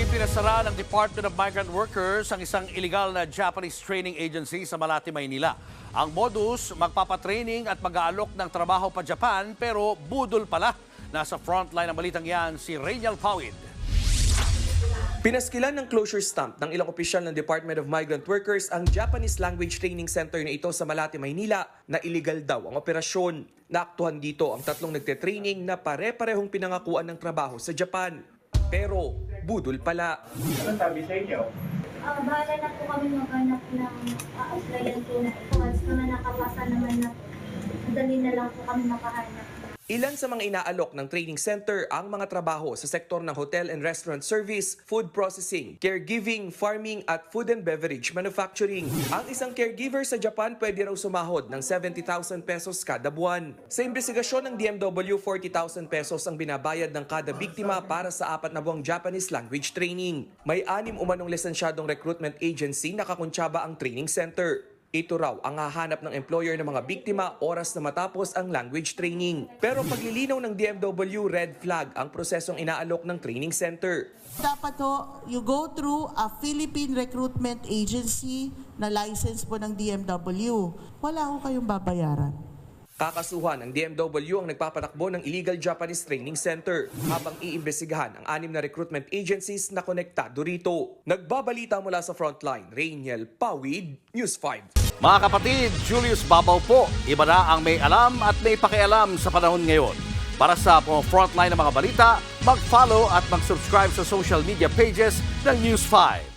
Ipinasara ng Department of Migrant Workers ang isang illegal na Japanese training agency sa Malate, Maynila. Ang modus, magpapatraining at mag-aalok ng trabaho pa Japan pero budol pala. Nasa frontline ng balitang yan si Rainiel Pawid. Pinaskilan ng closure stamp ng ilang opisyal ng Department of Migrant Workers ang Japanese Language Training Center na ito sa Malate, Maynila na illegal daw ang operasyon. Naaktuhan dito ang tatlong nagte-training na pare-parehong pinangakuan ng trabaho sa Japan. Pero budol pala. Ano sabi sa inyo? Bahala na po kami maghanap ng applyan po na ito. Once naman nakapasa naman na madali na lang po kami makahanap. Ilan sa mga inaalok ng training center ang mga trabaho sa sektor ng hotel and restaurant service, food processing, caregiving, farming at food and beverage manufacturing. Ang isang caregiver sa Japan pwede raw sumahod ng 70,000 pesos kada buwan. Sa investigasyon ng DMW, 40,000 pesos ang binabayad ng kada biktima para sa 4 na buwang Japanese language training. May 6 umanong lisensyadong recruitment agency na kakuntsaba ang training center. Ito raw ang hahanap ng employer ng mga biktima oras na matapos ang language training. Pero paglilinaw ng DMW, red flag ang prosesong inaalok ng training center. Dapat ho, you go through a Philippine recruitment agency na license po ng DMW. Wala ho kayong babayaran. Kakasuhan ng DMW ang nagpapatakbo ng illegal Japanese training center habang iimbestigahan ang 6 na recruitment agencies na konektado rito. Nagbabalita mula sa frontline, Rainiel Pawid, News 5. Mga kapatid, Julius Babaw po. Iba na ang may alam at may pakialam sa panahon ngayon. Para sa frontline ng mga balita, mag-follow at mag-subscribe sa social media pages ng News 5.